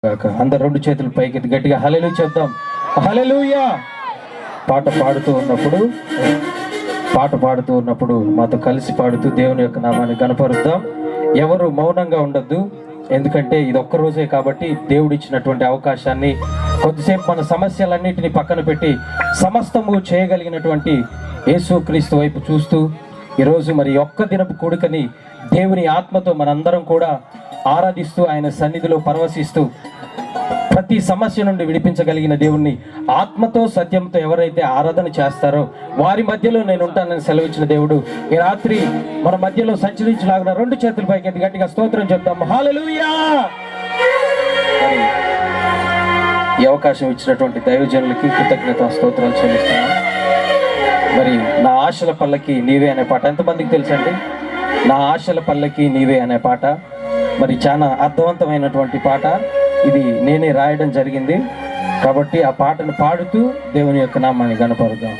అందరు రెండు చేతులు పైకి గట్టిగా హల్లెలూయా చెప్దాం. హల్లెలూయా. పాట పాడుతూ ఉన్నప్పుడు మాతో కలిసి పాడుతూ దేవుని యొక్క నామాన్ని గణపరుద్దాం. ఎవరు మౌనంగా ఉండొద్దు, ఎందుకంటే ఇది ఒక్క రోజే కాబట్టి దేవుడు ఇచ్చినటువంటి అవకాశాన్ని కొద్దిసేపు మన సమస్యలన్నిటిని పక్కన పెట్టి సమస్తము చేయగలిగినటువంటి యేసుక్రీస్తు వైపు చూస్తూ ఈరోజు మరి ఒక్క దినపు కూడికని దేవుని ఆత్మతో మనందరం కూడా ఆరాధిస్తూ ఆయన సన్నిధిలో పరవశిస్తూ ప్రతి సమస్య నుండి విడిపించగలిగిన దేవుణ్ణి ఆత్మతో సత్యంతో ఎవరైతే ఆరాధన చేస్తారో వారి మధ్యలో నేను ఉంటానని సెలవిచ్చిన దేవుడు ఈ రాత్రి మన మధ్యలో సంచరించలాగిన రెండు చేతుల పైకి గట్టిగా స్తోత్రం చెప్తాం. హల్లెలూయా. ఈ అవకాశం ఇచ్చినటువంటి దైవజనులకి కృతజ్ఞత స్తోత్రాలు చెల్లిస్తున్నాను. మరి నా ఆశల పల్లకి నీవే అనే పాట ఎంతమందికి తెలుసండి? నా ఆశల పల్లకి నీవే అనే పాట మరి చాలా అర్థవంతమైనటువంటి పాట. ఇది నేనే రాయడం జరిగింది కాబట్టి ఆ పాటను పాడుతూ దేవుని యొక్క నామాన్ని గణపరుద్దాం.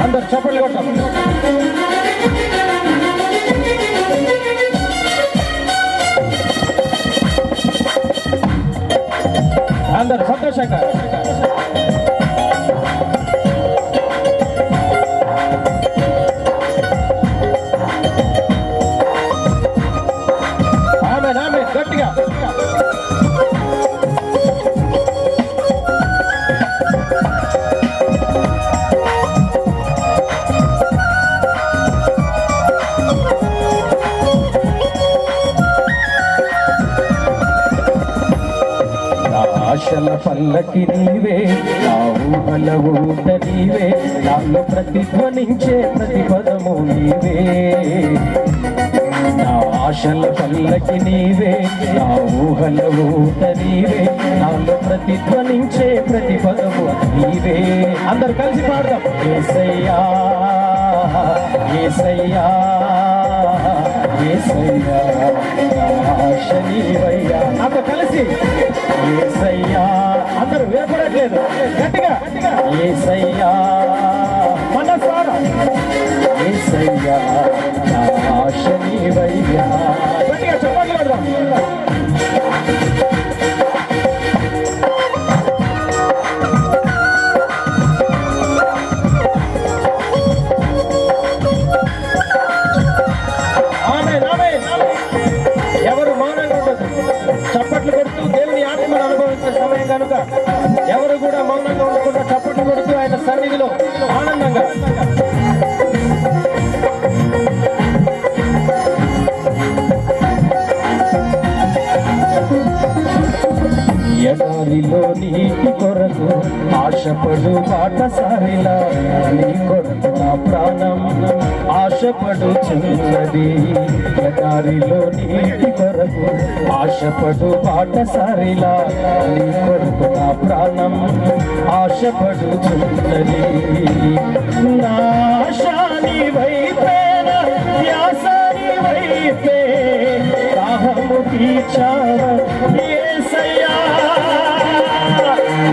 అందరు చప్పట్లు కొట్టాం. అందరు సంతోషంగా ఆమె గట్టిగా ఆశల పల్లకి నీవే, నా ఊహల ఊట నీవే, నాలో ప్రతిధ్వనించే ప్రతిపదము నీవే. నా ఆశల పల్లకి నీవే, నా ఊహల ఊట నీవే, నాలో ప్రతిధ్వనించే ప్రతిపదము నీవే. అందరు కలిసి పాడదాం. యేసయ్యా యేసయ్యా యేసయ్యా ఆశ నీవయ్యా. నాతో కలిసి యేసయ్యా. అందరూ వినపడట్లేదు, గట్టిగా యేసయ్యా మనసారా యేసయ్యా ఆశ నీవయ్యా. గట్టిగా చెప్పండి పడదాం. ఎవరు మౌనంగా ఉండదు, చప్పట్లు కొడుతూ దేవుని ఆత్మను అనుభవించే సమయం కనుక ఎవరు కూడా మౌనంగా ఉండకుండా చప్పట్లు కొడుతూ ఆయన సన్నిధిలో ఆనందంగా ఎడారిలో నీటి కొరకు ఆశపడు బాటసారిలా నీ కొరకు నా ప్రాణం ఆశపడు చిన్నది. ఎడారిలో నీటి కొరకు ఆశపడు బాటసారిలా నీ కొరకు నా ప్రాణం ఆశపడు చిన్నది. నా ఆశాని వైపే ధ్యాసాని వైపే దాహము తీర్చావ యేసయ్యా.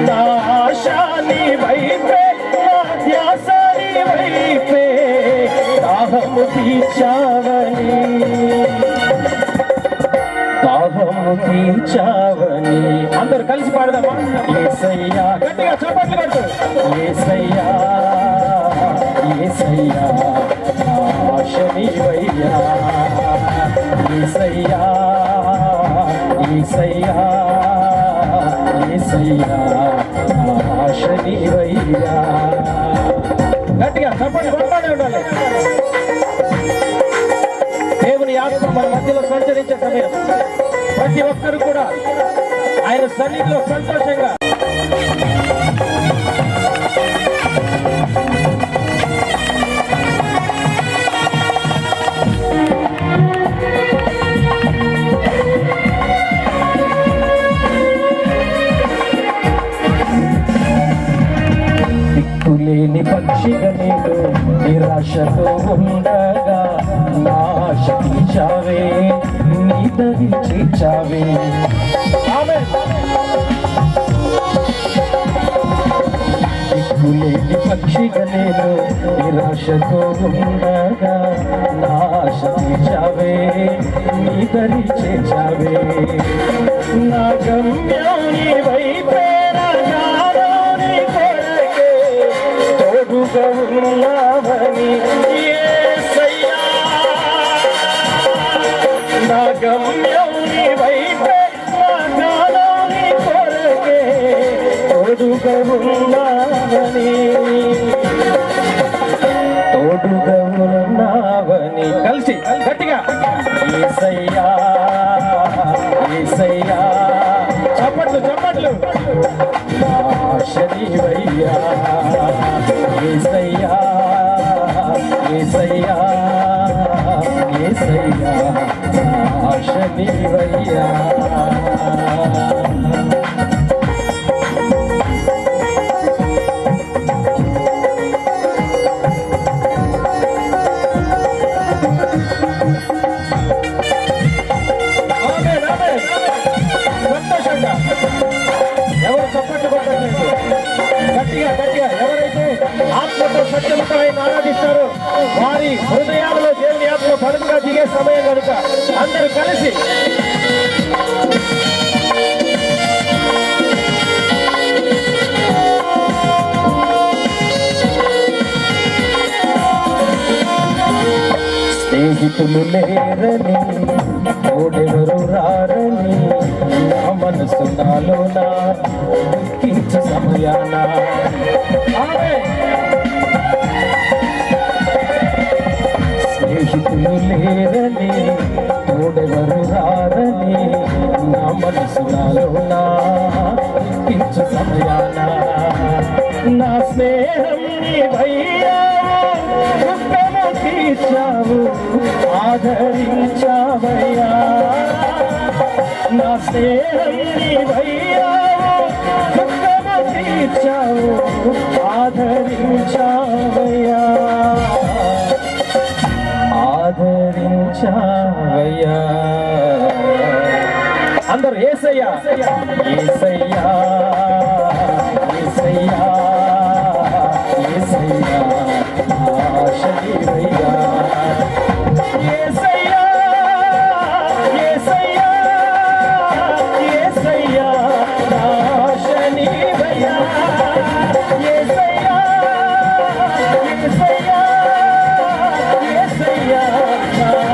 నా ఆశాని వైపే ధ్యాసాని వైపే దాహము తీర్చావని దాహము తీర్చావని. అందరు కలిసి పాడదామా? యేసయ్యా. గట్టిగా చప్పట్లు కొట్టు. యేసయ్యా యేసయ్యా ఆశ నీవయ్యా. యేసయ్యా యేసయ్యా యేసయ్యా ఆశ నీవయ్యా. గట్టిగా చప్పట్లు కొట్టానే ఉండాలి. దేవుని ఆత్మ మన మధ్యలో సంచరించే సమయం ప్రతి ఒక్కరు కూడా ఆయన సన్నిధిలో సంతోషంగా దిక్కులేని పక్షిగా నేను నిరాశతో ఉండగా నా ఆశ తీర్చావే, నీ దరి తీర్చావే. ఆమేన్. మనిషిగా నేను నిరాశతో ఉండగా నా ఆశ తీర్చావే, నీ దరి చేర్చావే. నా గమ్యం నీవైతే రాగాలోని కొరకే తోడుగా ఉన్నావని యేసయ్యా. నా గమ్యం నీవైతే రాగాలోని కొరకే తోడుగా ఉన్నావని, తోడుగా ఉన్నావని. కలిసి గట్టిగా యేసయ్యా యేసయ్యా. చప్పట్లు చప్పట్లు. నా ఆశ నీవయ్యా యేసయ్యా యేసయ్యా యేసయ్యా. నా ఆశ నీవయ్యా. ఎవరు చప్పట్లు కొట్టట్లేదు? గట్టిగా గట్టిగా. ఎవరైతే ఆత్మతో సత్యంతో ఆయన ఆరాధిస్తారో వారి హృదయాలలో దేవుని ఆత్మ బలుగా దిగే సమయం కనుక అందరూ కలిసి స్నేహితులు లేరని తోడెవరు రారని నా మనసు నాలో నా దుఃఖించు సమయాన స్నేహితులు లేరని తోడెవరు రారని నా మనసు నాలో నా దుఃఖించు సమయాన నా స్నేహం నీవయ్యా దుఃఖము తీర్చావు ఆదరించావయ్యా. నా స్నేహం నీవయ్యా దుఃఖము తీర్చావు ఆదరించావయ్యా ఆదరించావయ్యా. అందరూ యేసయ్యా యేసయ్యా యేసయ్యా యేసయ్యా. ఆశ నీవయ్యా యేసయ్యా యేసయ్యా యేసయ్యా. ఆశ నీవయ్యా యేసయ్యా యేసయ్యా యేసయ్యా.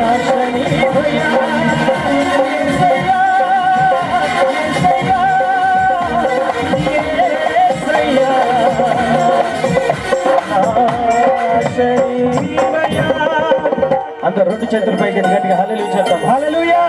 ఆశ నీవయ్యా యేసయ్యా యేసయ్యా యేసయ్యా. అందరు రెండు చేతుల పైకి గట్టిగా హల్లెలూయా చెప్తాం. హల్లెలూయా.